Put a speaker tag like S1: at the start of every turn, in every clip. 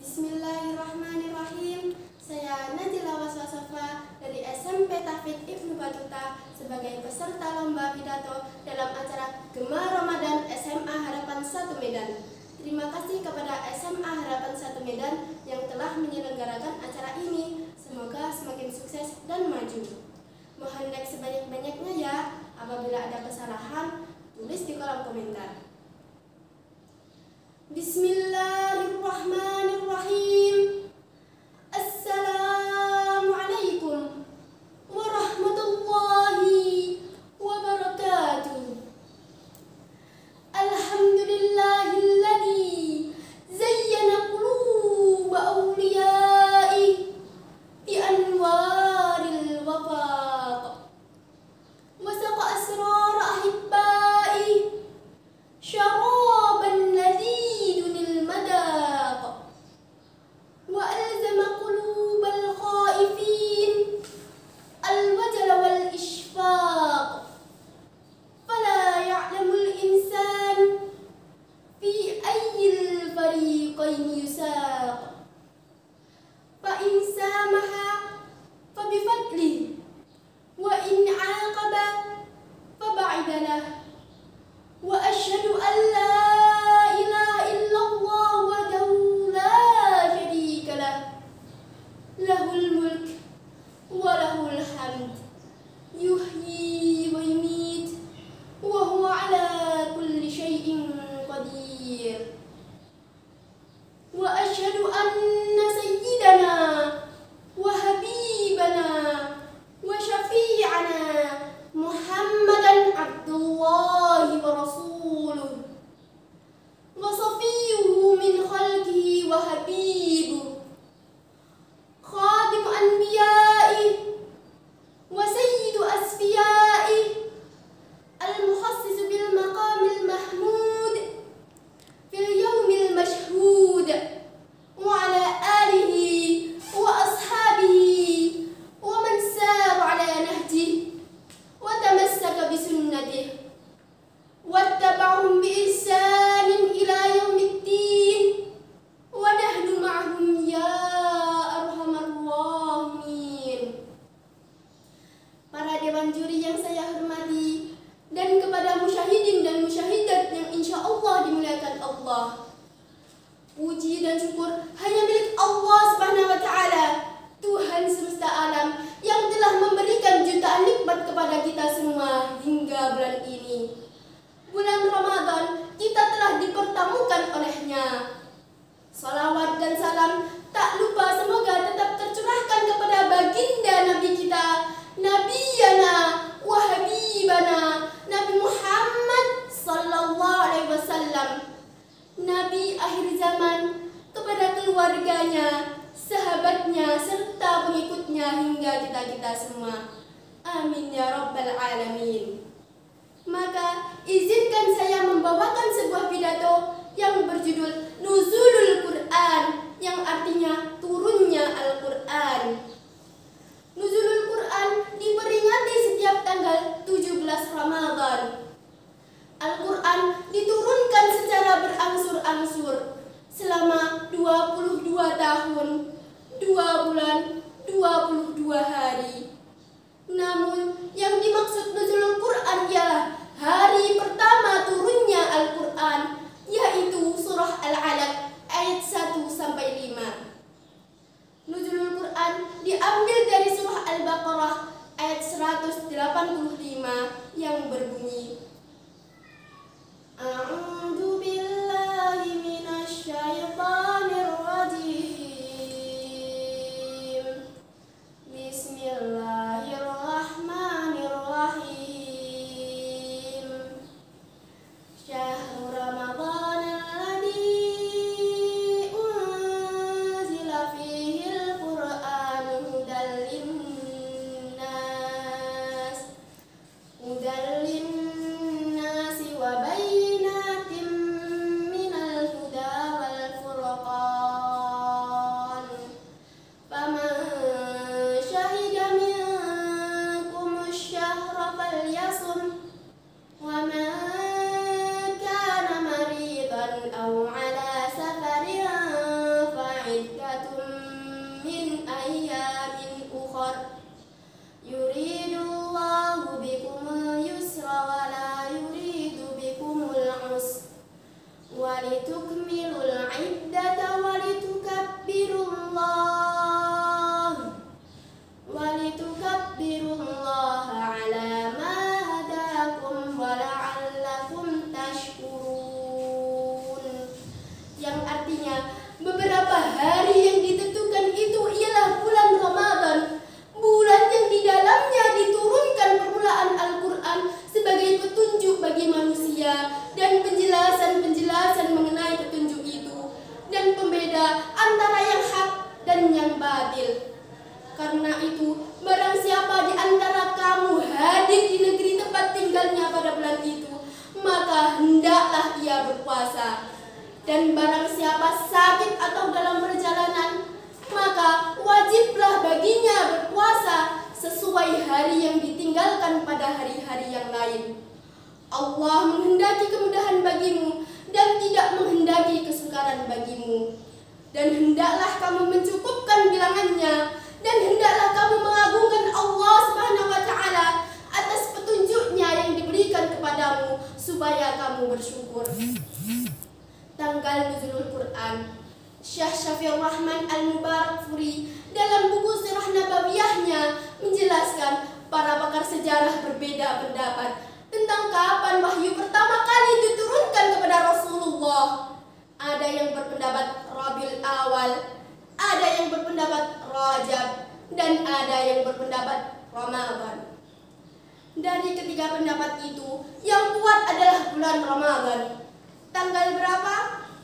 S1: Bismillahirrahmanirrahim. Saya Najila Waswasofa dari SMP Tahfidz Ibnu Battuta sebagai peserta lomba pidato dalam acara Gema Ramadan SMA Harapan 1 Medan. Terima kasih kepada SMA Harapan 1 Medan yang telah menyelenggarakan acara ini. Semoga semakin sukses dan maju. Mohon like sebanyak-banyaknya ya. Apabila ada kesalahan, tulis di kolom komentar. Bismillahirrahmanirrahim. Assalamualaikum warahmatullahi wabarakatuh. Alhamdulillahilladzi zayyana quluba awliya'i bi anwaril wafaq wa saqa asrar ahibba'i syaraban ladidunil madaq wa alzama qulubal khaifin al-wajla wal ishfaq fala ya'lamul insan fi ayyil fariqain yusaq fa in samaha fa bifadli wa in 'aqaba fa ba'idalah. Wa asyhadu an la ilaha illallah wahdahu la syarika lah. Lahul mulk wa lahul hamd. Yuhyi wa yumiit wa huwa ala kulli syai'in qadir. Wa asyhadu anna sayyidana wa habibana wa syafi'ana Muhammadan abdullahi wa rasuluh wa safiyuhu min khalqihi wa habibuh khadim anbiya'i wa sayyidu asfiya'i al-muhassisu bil maqamil mahmud fil yawmil mashhud wa ala alihi wa ashabihi wa man sara ala nahjihi wa tamassaka bi sunnatihi wattaba'hum bi ihsanin ila yaumiddin wa nahnu ma'hum ya arhamar rahimin. Para dewan juri yang saya hormati dan kepada musyahidin dan musyahidat yang insya Allah dimuliakan Allah. Puji dan syukur hanya milik Allah Subhanahu wa Ta'ala, Tuhan semesta alam yang telah memberikan jutaan nikmat kepada kita semua hingga bulan ini. Bulan Ramadan kita telah dipertemukan olehnya. Salawat dan salam tak lupa semoga tetap tercurahkan kepada baginda Nabi kita, Nabiyana wa Habibana Nabi Muhammad sallallahu alaihi wasallam, Nabi akhir zaman, kepada keluarganya, sahabatnya, serta pengikutnya hingga kita-kita semua. Amin ya rabbal alamin. Maka izinkan saya membawakan sebuah pidato yang berjudul Nuzulul Quran, yang artinya turunnya Al-Quran. Nuzulul Quran diperingati setiap tanggal 17 Ramadan. Al-Quran diturunkan secara berangsur-angsur selama 22 tahun, 2 bulan, 22 hari. Namun yang dimaksud nuzulul Quran ialah hari pertama turunnya Al-Quran, yaitu surah Al-Alaq ayat 1 sampai 5. Nuzulul Quran diambil dari surah Al-Baqarah ayat 185 yang berbunyi, A'udzu billahi minasy syaithanir rajim. Bismillahirrahmanirrahim. Syahrul Ramadan alladzi unzila fihil Qur'an hudal linnas batil. Karena itu, barang siapa di antara kamu hadir di negeri tempat tinggalnya pada bulan itu, maka hendaklah ia berpuasa. Dan barang siapa sakit atau dalam perjalanan, maka wajiblah baginya berpuasa sesuai hari yang ditinggalkan pada hari-hari yang lain. Allah menghendaki kemudahan bagimu dan tidak menghendaki kesukaran bagimu. Dan hendaklah kamu mencukupkan bilangannya, dan hendaklah kamu mengagungkan Allah Subhanahu wa Ta'ala atas petunjuknya yang diberikan kepadamu supaya kamu bersyukur. Tanggal nuzulul Quran. Syekh Syafiur Rahman Al-Mubarakfuri dalam buku Sirah Nabawiyahnya menjelaskan para pakar sejarah berbeda pendapat tentang kapan wahyu pertama kali diturunkan kepada Rasulullah. Ada yang berpendapat Rabiul Awal, ada yang berpendapat Rajab, dan ada yang berpendapat Ramadan. Dari ketiga pendapat itu, yang kuat adalah bulan Ramadan. Tanggal berapa?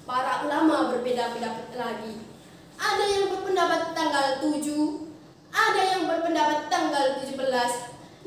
S1: Para ulama berbeda pendapat lagi. Ada yang berpendapat tanggal 7, ada yang berpendapat tanggal 17,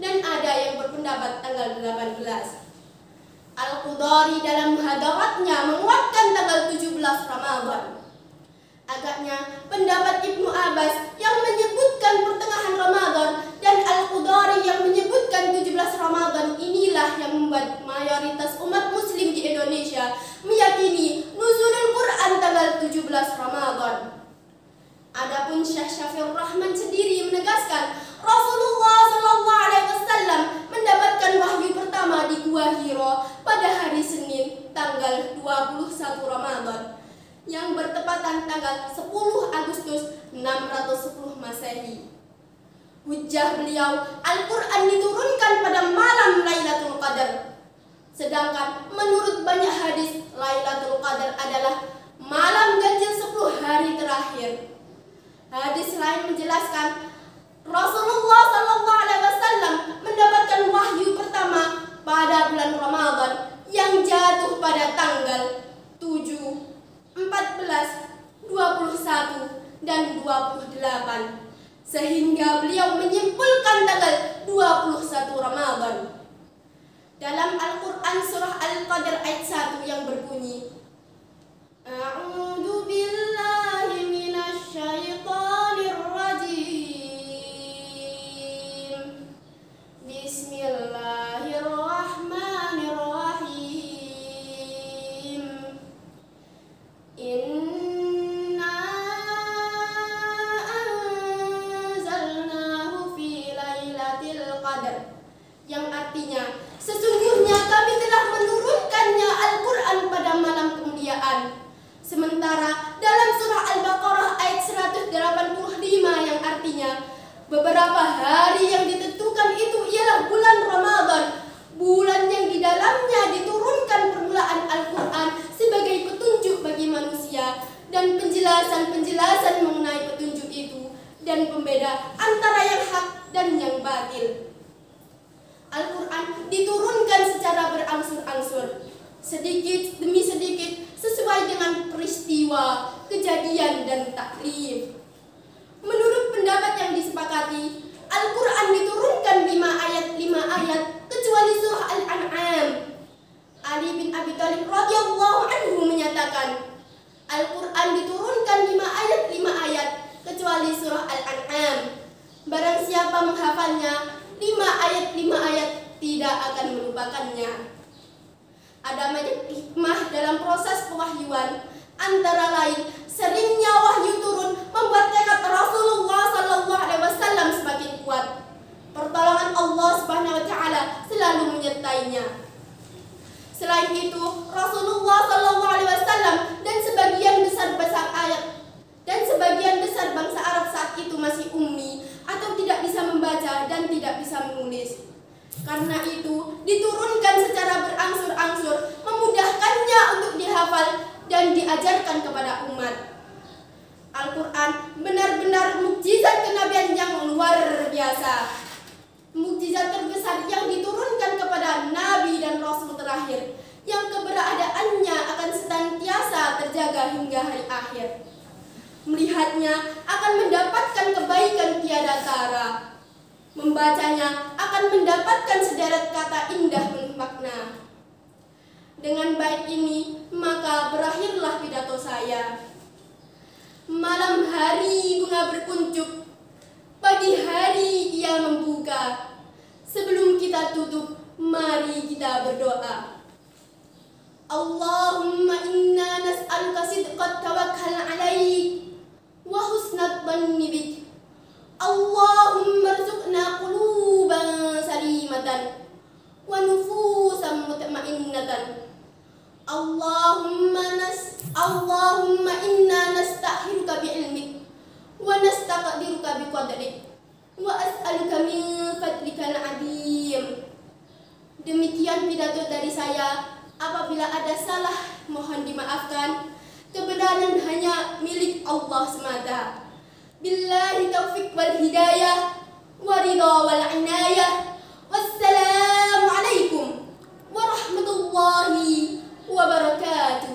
S1: dan ada yang berpendapat tanggal 18. Al-Qudari dalam Muhadaratnya menguatkan tanggal 17 Ramadan. Agaknya pendapat Ibnu Abbas yang menyebutkan pertengahan Ramadan dan Al-Qudari yang menyebutkan 17 Ramadan inilah yang membuat mayoritas umat muslim di Indonesia meyakini nuzulul Quran tanggal 17 Ramadan. Adapun Syekh Syafiur Rahman sendiri menegaskan Rasulullah SAW mendapatkan wahyu pertama di Gua Hiro pada hari Senin tanggal 21 Ramadan yang bertepatan tanggal 10 Agustus 610 Masehi. Hujjah beliau, Al-Quran diturunkan pada malam Lailatul Qadar. Sedangkan menurut banyak hadis, Lailatul Qadar adalah malam ganjil 10 hari terakhir. Hadis lain menjelaskan Rasulullah SAW mendapatkan wahyu pertama pada bulan Ramadan yang jatuh pada tanggal 7, 14, 21, dan 28. Sehingga beliau menyimpulkan tanggal 21 Ramadan. Dalam Al-Quran surah Al-Qadr ayat 1 yang berbunyi, A'udzu billahi minasy syaithanir rajim. Bismillahirrahmanirrahim. Inna anzalnahu fi lailatul qadar. Yang artinya, sesungguhnya kami telah menurunkannya Al-Quran pada malam kemuliaan. Sementara dalam surah Al-Baqarah ayat 185 yang artinya beberapa hari yang ditentukan itu ialah bulan Ramadan, bulan yang di dalamnya diturunkan permulaan Al-Quran sebagai petunjuk bagi manusia dan penjelasan-penjelasan mengenai petunjuk itu dan pembeda antara yang hak dan yang batil. Al-Quran diturunkan secara berangsur-angsur, sedikit demi sedikit sesuai dengan peristiwa, kejadian, dan taklif. Menurut pendapat yang disepakati, Al-Quran diturunkan 5 ayat kecuali surah Al-An'am. Ali bin Abi Thalib radhiyallahu anhu menyatakan, Al-Quran diturunkan 5 ayat kecuali surah Al-An'am. Barang siapa menghafalnya 5 ayat tidak akan melupakannya. Ada banyak hikmah dalam proses pewahyuan, antara lain seringnya wahyu turun membuat tekad Rasulullah SAW semakin kuat. Pertolongan Allah Subhanahu wa Ta'ala selalu menyertainya. Selain itu, Rasulullah SAW dan sebagian besar bangsa Arab saat itu masih ummi atau tidak bisa membaca dan tidak bisa menulis. Karena itu, diturunkan secara berangsur-angsur, memudahkannya untuk dihafal dan diajarkan kepada umat. Al-Quran benar-benar mukjizat kenabian yang luar biasa. Mukjizat terbesar yang diturunkan kepada Nabi dan Rasul terakhir, yang keberadaannya akan senantiasa terjaga hingga hari akhir. Melihatnya akan mendapatkan kebaikan tiada tara. Membacanya akan mendapatkan sederet kata indah penuh makna. Dengan bait ini maka berakhirlah pidato saya. Malam hari bunga berkuncup, pagi hari ia membuka. Sebelum kita tutup, mari kita berdoa. Allahumma inna nas'aluka sidqat tawakkal alaik wa husnat dhanni bik. Allahumma rzuqna quluban salimatan wa nufusan mutmainnatan. Allahumma inna nasta'khiruka bi'ilmik wa nastaqdiruka biqadrik wa as'aluka min fadlikal adim. Demikian pidato dari saya. Apabila ada salah, mohon dimaafkan. Kebenaran hanya milik Allah semata. Billahi taufiq wal hidayah wa ridha wal inayah. Wassalamu alaikum warahmatullahi wabarakatuh.